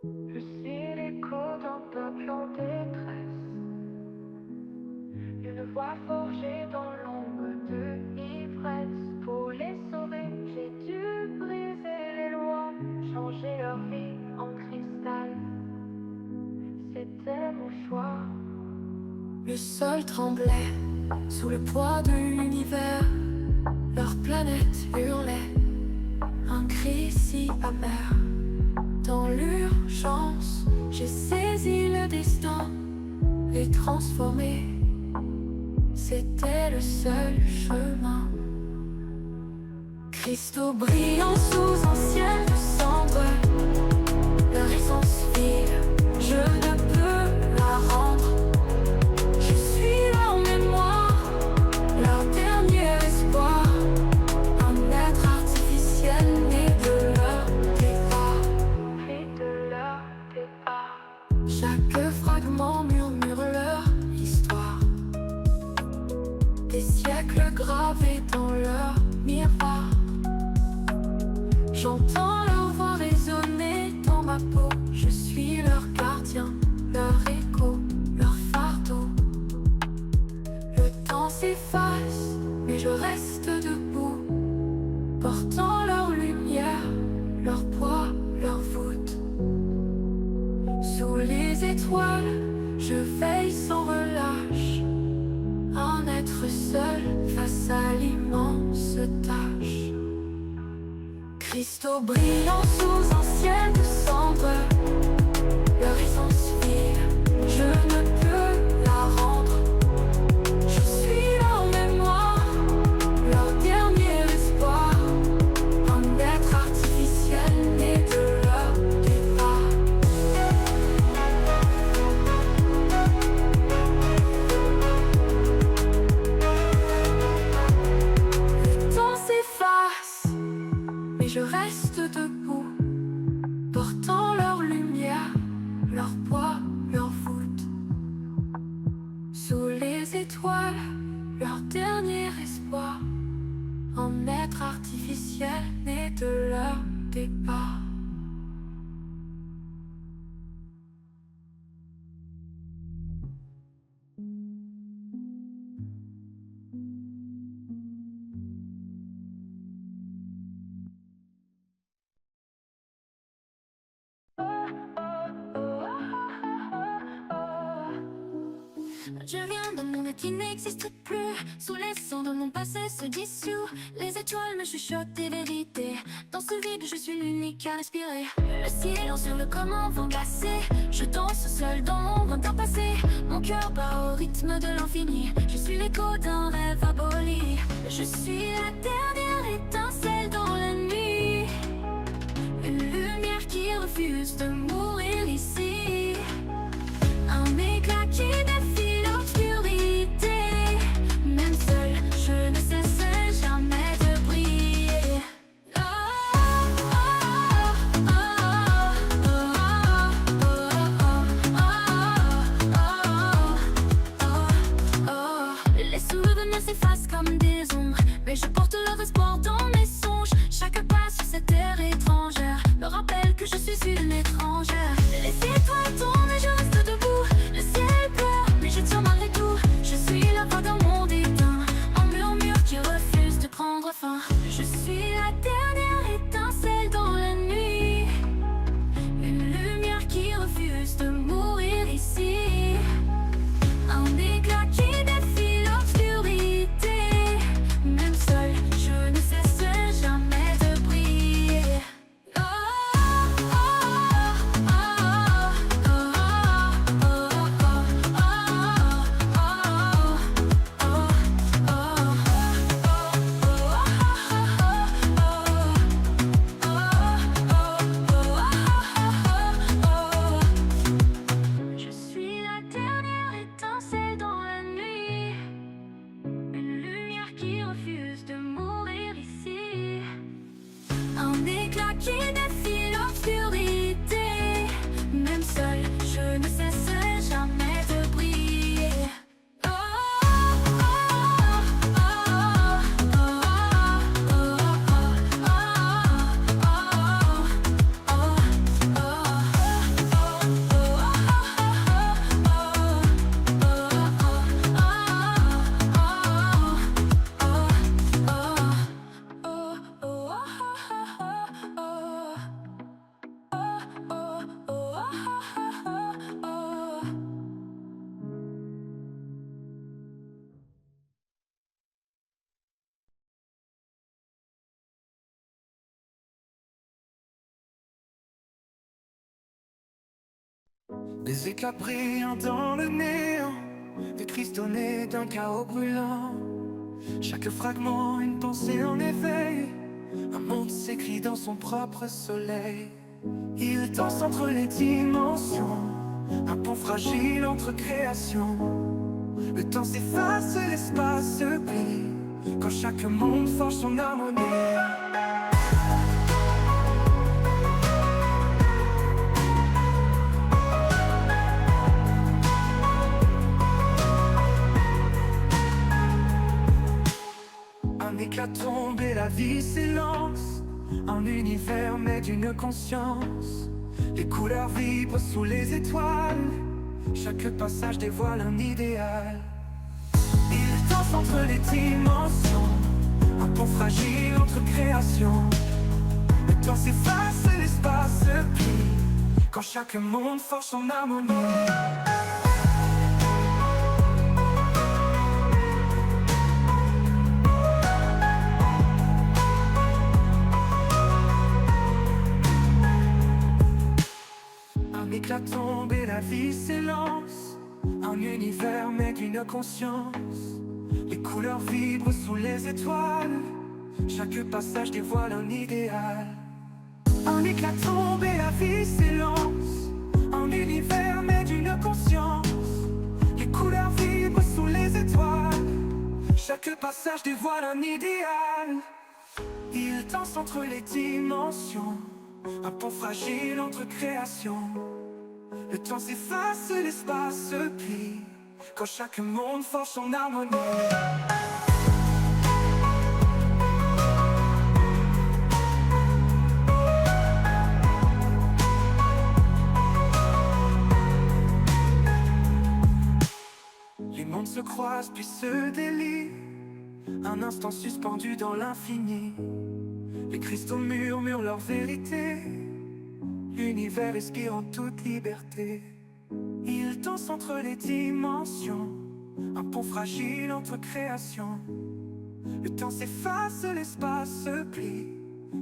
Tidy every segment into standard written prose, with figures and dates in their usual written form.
Je suis l'écho d'un peuple en détresse, une voix forgée dans l'ombre de l'ivresse. Pour les sauver, j'ai dû briser les lois, changer leur vie en cristal. C'était mon choix. Le sol tremblait sous le poids de l'univers. Leur planète hurlait, un cri si amer. Dans l'urgence, j'ai saisi le destin, les transformer. C'était le seul chemin. Cristaux brillants sous un ciel de cendres, leur essence vive, je ne peux la rendre. Je suis leur mémoire, leur dernier espoir, un être artificiel né de leur départ. Né de leur départ. Chaque fragment murmure leur histoire, des siècles gravés dans leur miroir. J'entends leur voix résonner dans ma peau. Je suis leur gardien, leur écho, leur fardeau. Le temps s'efface, mais je reste debout, portant leur lumière, leur poids, leur voûte. Sous les étoiles, je veille sans relâche, un être seul face à l'immense tâche. Cristaux brillants sous un ciel de cendres, leur essence vive, je ne peux la rendre. Je suis leur mémoire, leur dernier espoir, un être artificiel né de leur départ. Le temps s'efface, mais je reste debout, portant leur lumière, leur poids, leur voûte. Sous les étoiles, leur dernier espoir, un être artificiel né de leur départ. Je viens d'un monde qui n'existe plus, sous les cendres mon passé se dissout. Les étoiles me chuchotent des vérités, dans ce vide je suis l'unique à respirer. Le silence sur le comme un vent glacé, je danse seul dans l'ombre d'un passé. Mon cœur bat au rythme de l'infini, je suis l'écho d'un rêve aboli. Je suis la dernière étincelle dans la nuit, une lumière qui refuse de mourir ici, un éclat qui défie l'obscurité. Même seul, je ne cesse jamais de briller. Oh, oh, oh, oh, oh, oh, oh. Les souvenirs s'effacent comme des ombres, mais je porte leur espoir dans mes songes. Chaque pas sur cette terre étrangère me rappelle que je suis une étrangère. Les étoiles tombent et je reste debout. Le ciel pleure, mais je tiens malgré tout. Je suis la voix d'un monde éteint, un murmure qui refuse de prendre fin. Je suis la dernière étincelle dans la nuit, une lumière qui refuse de mourir ici, un éclat qui défie l'obscurité. Même seul, je ne cesse jamais de briller. Oh, oh, oh, oh, Des éclats brillants dans le néant, des cristaux nés d'un chaos brûlant. Chaque fragment, une pensée en éveil, un monde s'écrit dans son propre soleil. Il danse entre les dimensions, un pont fragile entre créations. Le temps s'efface, l'espace se plie, quand chaque monde forge son harmonie. Un éclat tombe et la vie s'élance. Un univers mais d'une conscience. Les couleurs vibrent sous les étoiles. Chaque passage dévoile un idéal. Il danse entre les dimensions, un pont fragile entre créations. Le temps s'efface, l'espace se plie, quand chaque monde forge son harmonie. Un éclat tombe et la vie s'élance. Un univers mais d'une conscience. Les couleurs vibrent sous les étoiles. Chaque passage dévoile un idéal. Un éclat tombe et la vie s'élance. Un univers mais d'une conscience. Les couleurs vibrent sous les étoiles. Chaque passage dévoile un idéal. Il danse entre les dimensions, un pont fragile entre créations. Le temps s'efface, l'espace se plie, quand chaque monde forge son harmonie. Les mondes se croisent puis se délient, un instant suspendu dans l'infini. Les cristaux murmurent leur vérité. L'univers respire en toute liberté. Il danse entre les dimensions, un pont fragile entre créations. Le temps s'efface, l'espace se plie,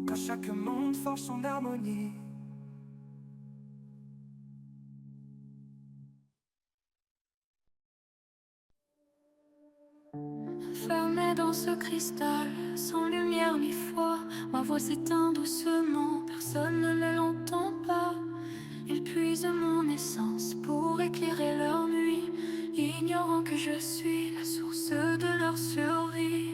quand chaque monde forge son harmonie. Fermé dans ce cristal, sans lumière ni foi, ma voix s'éteint doucement, personne ne l'entend pas. Ils puisent mon essence pour éclairer leur nuit, ignorant que je suis la source de leur survie.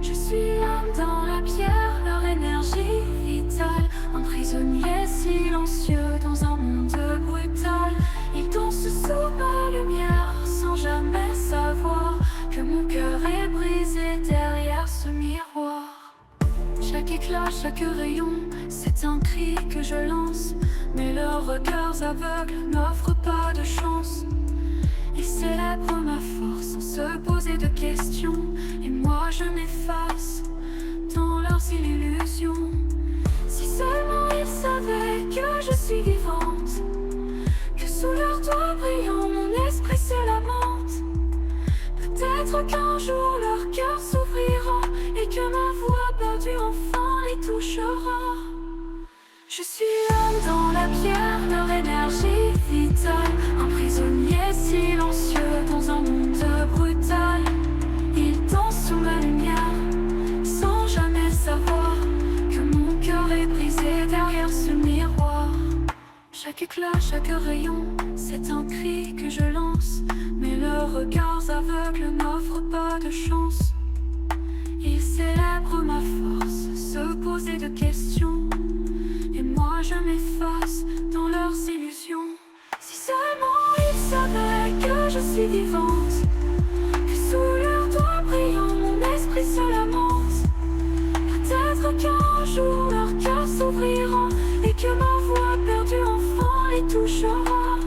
Je suis l'âme dans la pierre, leur énergie vitale, un prisonnier silencieux dans un monde brutal. Ils dansent sous ma lumière sans jamais savoir que mon cœur est brisé derrière ce miroir. Chaque éclat, chaque rayon, c'est un cri que je lance, mais leurs regards aveugles n'offrent pas de chance. Ils célèbrent ma force sans se poser de questions, et moi je m'efface dans leurs illusions. Si seulement ils savaient que je suis vivante, que sous leurs doigts brillants mon esprit se lamente. Peut-être qu'un jour leur cœur s'ouvrira et que ma voix perdue enfin les touchera. Je suis l'âme dans la pierre, leur énergie vitale, un prisonnier silencieux dans un monde brutal. Ils dansent sous ma lumière sans jamais savoir que mon cœur est brisé derrière ce miroir. Chaque éclat, chaque rayon, c'est un cri que je lance, mais leurs regards aveugles n'offrent pas de chance. Ils célèbrent ma force, se poser de questions, et moi je m'efface dans leurs illusions. Si seulement ils savaient que je suis vivante, que sous leurs doigts brillants mon esprit se lamente. Peut-être qu'un jour leur cœur s'ouvrira et que ma voix perdue enfin les touchera.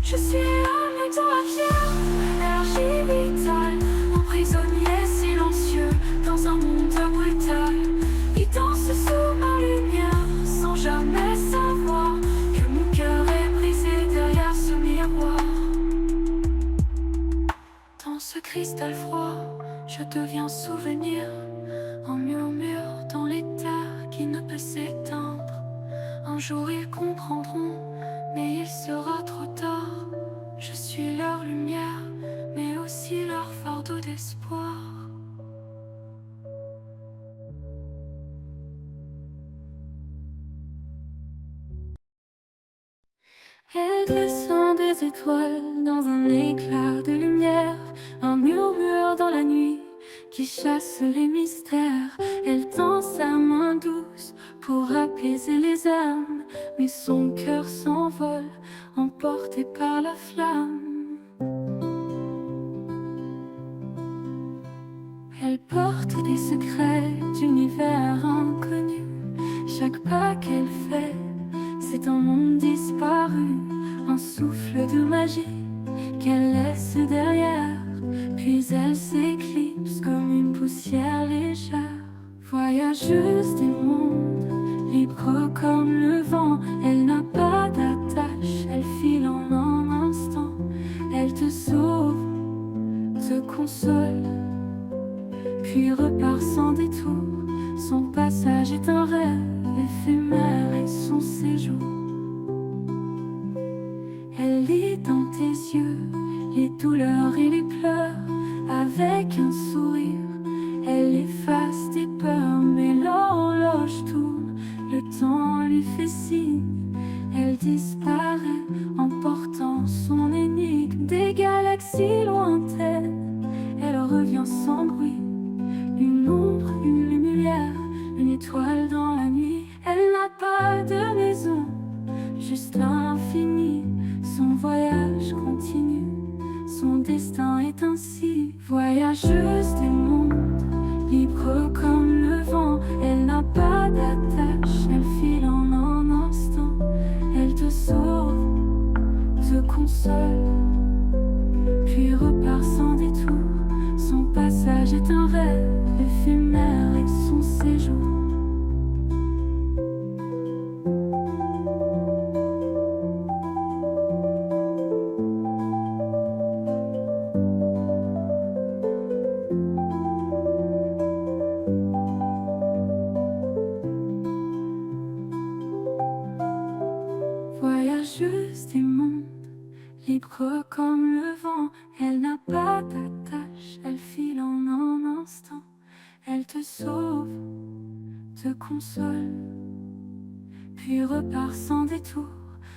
Je suis l'âme dans la pierre, énergie vitale, un prisonnier silencieux dans un monde brutal. Ils dansent sous ma lumière sans jamais savoir que mon cœur est brisé derrière ce miroir. Dans ce cristal froid, je deviens souvenir, un murmure dans l'éther qui ne peut s'éteindre. Un jour ils comprendront mais il sera trop tard. Je suis leur lumière, mais aussi leur fardeau d'espoir. Elle descend des étoiles dans un éclat de lumière, un murmure dans la nuit qui chasse les mystères. Elle tend sa main douce pour apaiser les âmes, mais son cœur s'envole, emporté par la flamme. Elle porte des secrets d'univers inconnus. Chaque pas qu'elle fait, c'est un monde disparu, un souffle de magie qu'elle laisse derrière, puis elle s'éclipse comme une poussière légère. Voyageuse des mondes, libre comme le vent, elle n'a pas d'attache, elle file en un instant. Elle te sauve, te console, puis repart sans détour. Son passage est un rêve éphémère et son séjour. Elle lit dans tes yeux les douleurs et les pleurs. Avec un sourire, elle efface tes peurs. Mais l'horloge tourne, le temps lui fait signe. Elle disparaît, emportant son énigme. Des galaxies lointaines, elle revient sans bruit. Une ombre, une lumière, une étoile dans la nuit. Elle n'a pas de maison, juste l'infini. Son voyage continue, son destin est ainsi. Voyageuse des mondes, libre comme le vent. Elle n'a pas d'attache, elle file en un instant. Elle te sauve, te console, puis repart sans détour. Son passage est un rêve éphémère et son séjour. Voyageuse des mondes, libre comme le vent. Elle n'a pas d'attache, elle file en un instant. Elle te sauve, te console, puis repart sans détour.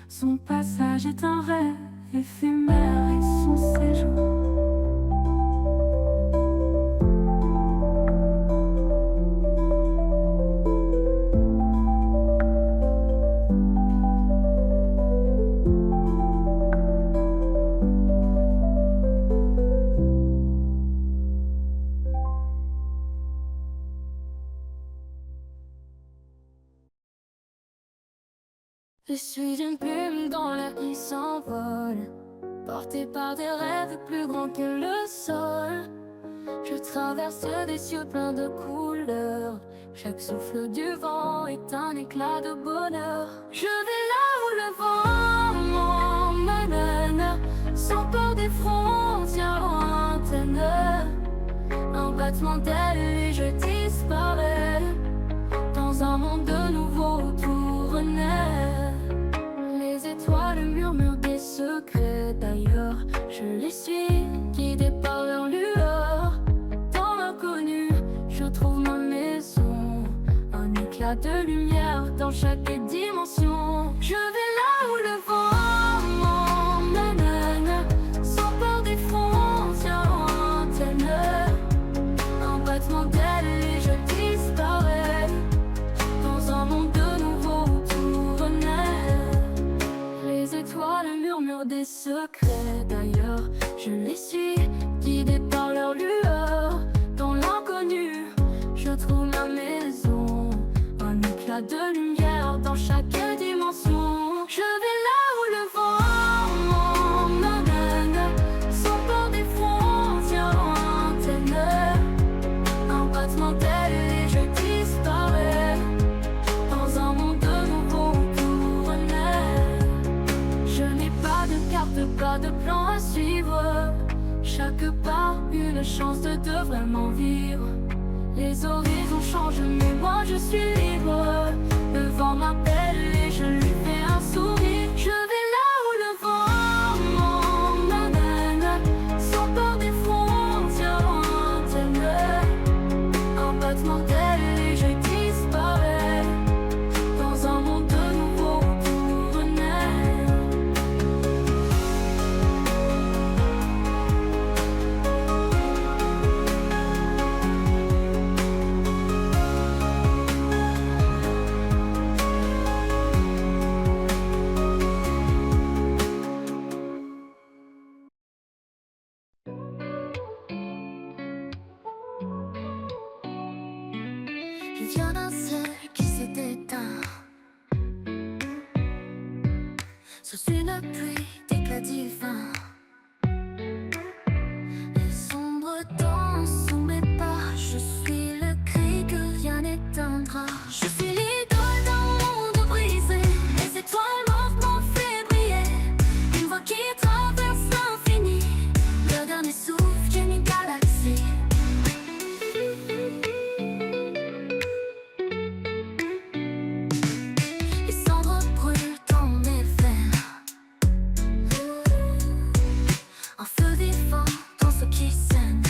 Son passage est un rêve éphémère et son séjour. Je suis une plume dans l'air qui s'envole, portée par des rêves plus grands que le sol. Je traverse des cieux pleins de couleurs. Chaque souffle du vent est un éclat de bonheur. Je vais là où le vent m'emmène, sans peur des frontières lointaines. Un battement d'ailes et je disparais dans un monde de nouveau tout renaît. Les étoiles murmurent des secrets d'ailleurs. Je les suis, guidée par leur lueur. Dans l'inconnu, je trouve ma maison. Un éclat de lumière dans chaque dimension. Je vais là où le vent m'emmène, sans peur des frontières lointaines. Un battement d'ailes et je disparais dans un monde de nouveau où tout renaît. Les étoiles murmurent des secrets d'ailleurs. Je les suis, guidée par leur lueur. Dans l'inconnu, je trouve ma maison. Un éclat de lumière dans chaque dimension. Je vais là où le vent m'emmène, sans peur des frontières lointaines. Un battement d'ailes et je disparais dans un monde de nouveau où tout renaît. Je n'ai pas de carte, pas de plan à suivre. Chaque pas, une chance de vraiment vivre. Les horizons changent, mais moi je suis libre. Le vent m'appelle et je lui fais un sourire. Je vais Sous une pluie d'éclats divins, les sombres dansent sous mes pas. Je suis le cri que rien n'éteindra. Je suis l'idole d'un monde brisé. Les étoiles mortes m'ont fait briller. Une voix qui traverse l'infini, le dernier souffle d'une galaxie. Les cendres brûlent dans mes veines, un feu vivant dans ce qui saigne.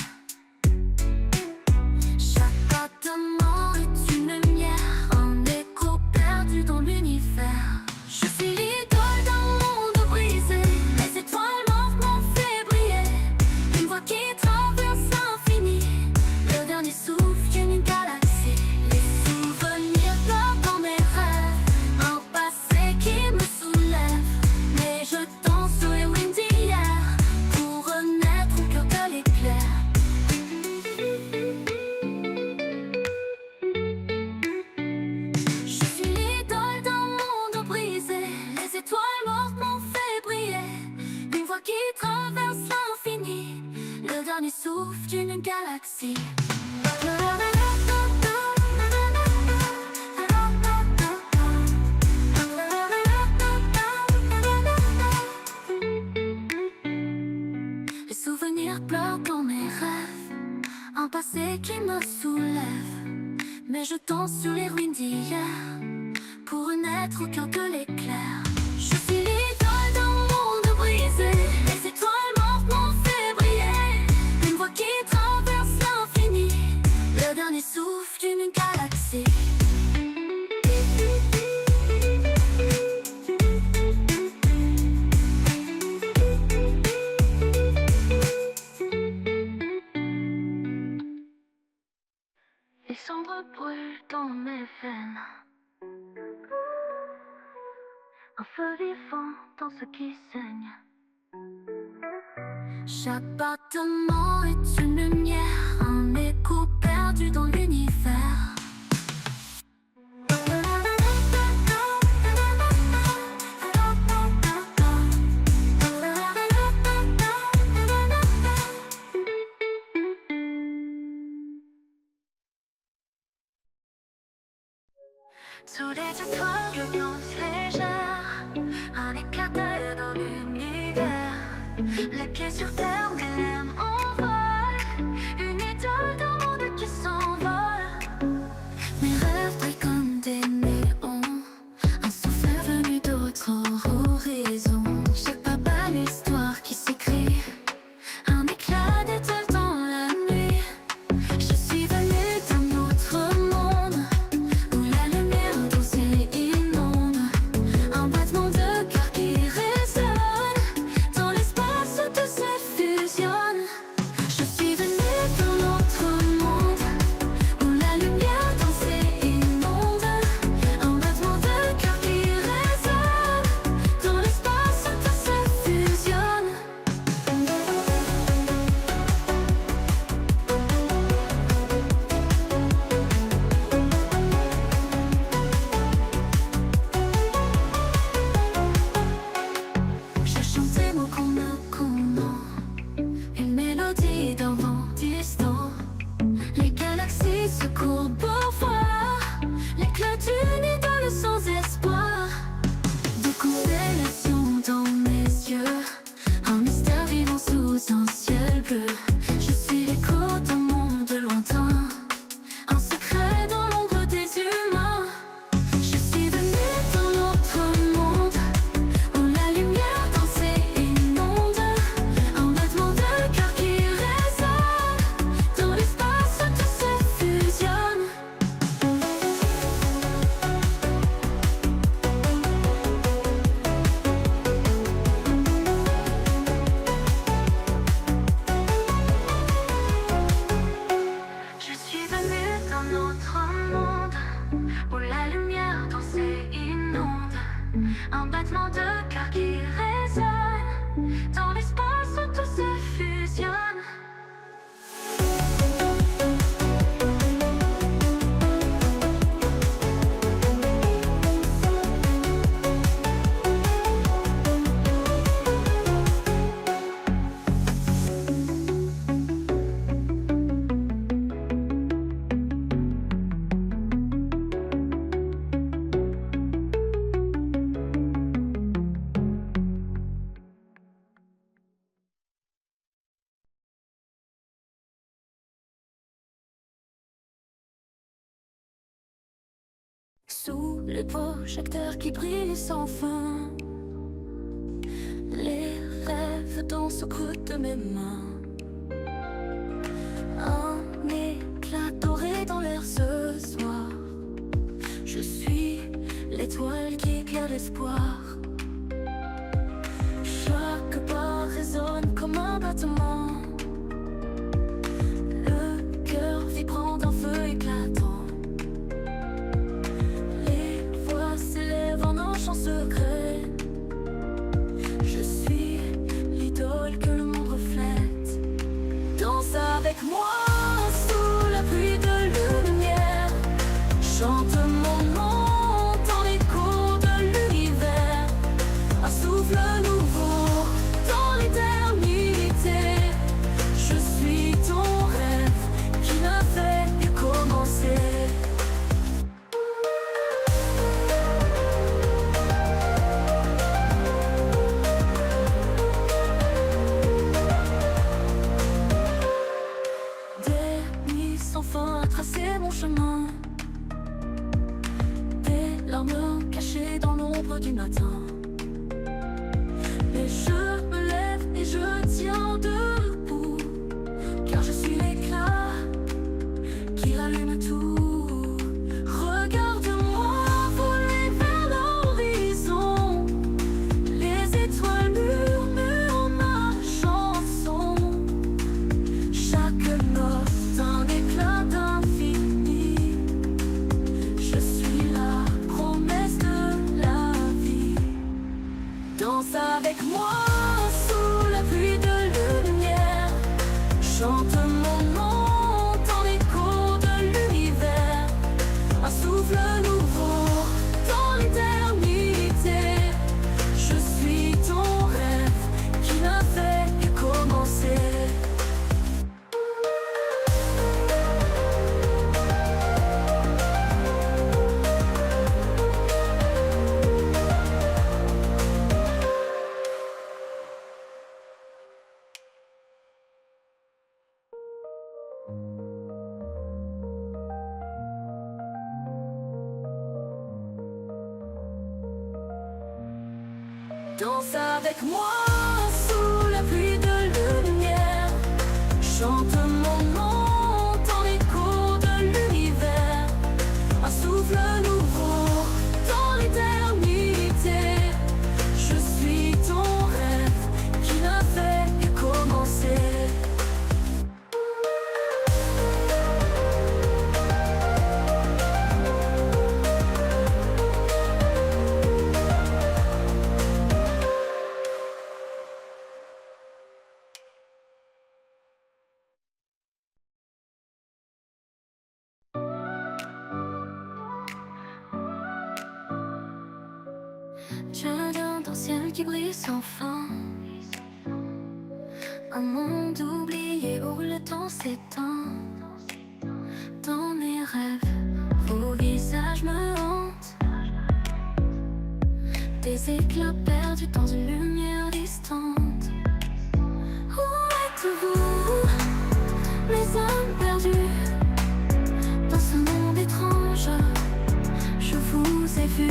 Chaque battement est une lumière, un écho perdu dans l'univers. Je suis l'idole d'un monde brisé. Les étoiles mortes m'ont fait briller. Une voix qui traverse l'infini, le dernier souffle d'une galaxie. Les souvenirs pleurent dans mes rêves, un passé qui me soulève. Mais je danse sur les ruines d'hier pour renaître au cœur de l'éclair. Je suis l'idole d'un monde brisé. Les étoiles mortes m'ont fait briller. Une voix qui traverse l'infini, le dernier souffle d'une galaxie. Les souvenirs pleurent dans mes rêves, un passé qui me soulève. Mais je danse sur les ruines d'hier pour renaître au cœur de l'éclair. Je suis l'idole d'un monde brisé. Les étoiles mortes m'ont fait briller. Une voix qui traverse l'infini, le dernier souffle d'une galaxie. Les cendres brûlent dans mes veines, un feu vivant dans ce qui saigne. Chaque battement est une lumière, un écho perdu dans l'univers. Sous les étoiles de nuances légères, un éclair dans l'univers. Les pieds sur terre, mais l'âme en vol. Une idole d'un monde qui s'envole. Mes rêves brillent comme des néons, un souffle venu d'autres horizons. Chaque pas bat l'histoire qui s'écrit, un éclat d'étoiles dans la nuit. Je suis venue d'un autre monde, où la lumière danse et inonde. Un battement de cœur qui résonne, dans l'espace tout se fusionne. Je suis venue d'un autre monde, où la lumière danse et inonde. Un battement de cœur qui résonne, dans l'espace tout se fusionne. Je chante des mots qu'on ne connaît, une mélodie d'un vent distant. Les galaxies se courbent pour voir l'éclat d'une idole sans espoir. Des constellations dans mes yeux, un mystère vivant sous un ciel bleu. Je suis l'écho d'un monde lointain, un secret dans l'ombre des humains. Je suis venue d'un autre monde, où la lumière danse et inonde. Un battement de cœur qui résonne, dans l'espace tout se fusionne. les projecteurs qui brillent sans fin. Les rêves dansent au creux de mes mains. Un éclat doré dans l'air ce soir. Je suis l'étoile qui éclaire l'espoir. Chaque pas résonne comme un battement. Le cœur vibrant d'un feu éclatant. Les voix s'élèvent en un chant secret. Je suis l'idole que le monde reflète. Danse avec moi sous la pluie de lumière. Chante mon nom dans l'écho de l'univers. Un souffle nouveau dans l'éternité. Je suis ton rêve qui ne fait que commencer. Des nuits sans fin à tracer mon chemin. Des larmes cachées dans l'ombre du matin. Mais je me lève et je tiens debout. Car je suis l'éclat qui rallume tout. Regarde-moi voler vers l'horizon. Les étoiles murmurent ma chanson. Chaque note un éclat d'infini. Je suis la promesse de la vie. Danse avec moi sous la pluie de lumière. Chante mon nom dans l'écho de l'univers. Un souffle nouveau dans l'éternité. Je suis ton rêve qui ne fait que commencer. Danse avec moi sous la pluie de lumière. Chante mon nom dans l'écho de l'univers. Un souffle nouveau dans l'éternité. Je suis ton rêve qui ne fait que commencer. Je viens d'un ciel qui brille sans fin. Un monde oublié où le temps s'éteint. Dans mes rêves, vos visages me hantent. Des éclats perdus dans une lumière distante. Où êtes-vous, mes âmes perdues? Dans ce monde étrange, je vous ai vu.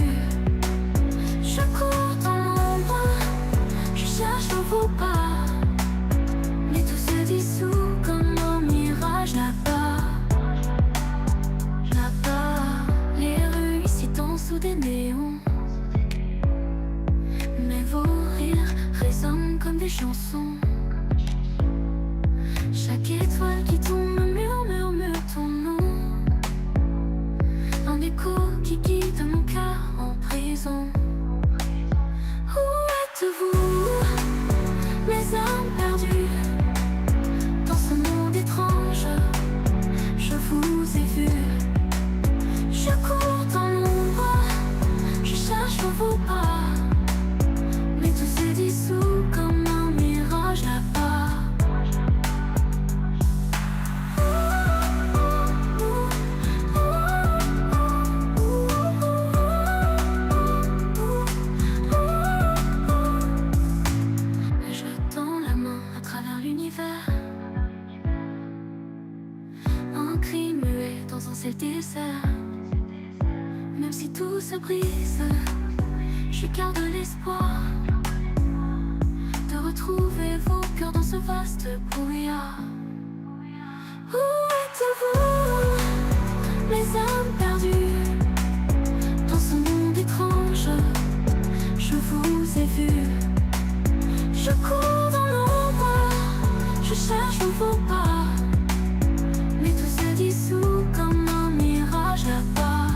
Je cours dans l'ombre, je cherche vos pas. Mais tout se dissout comme un mirage là-bas. Là-bas, les rues ici dansent sous des néons. Mais vos rires résonnent comme des chansons. Chaque étoile qui tombe murmure ton nom. Un écho qui guide mon cœur en prison. Où êtes-vous, mes âmes perdues? Dans ce monde étrange, je vous ai vu. Je cours dans l'ombre, je cherche vos pas. Mais tout se dissout comme un mirage là-bas. je garde l'espoir de retrouver vos cœurs dans ce vaste brouillard. Où êtes-vous, mes âmes perdues? Dans ce monde étrange, je vous ai vu. Je cours dans l'ombre, je cherche vos pas, mais tout se dissout comme un mirage là-bas.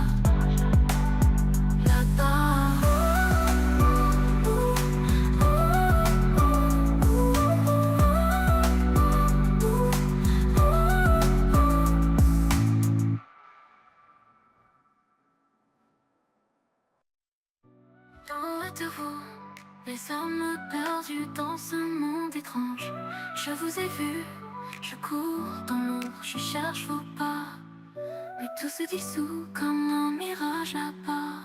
Où êtes-vous, les âmes perdues dans ce monde étrange? Je vous ai vu, je cours dans l'ombre, je cherche vos pas, mais tout se dissout comme un mirage là-bas.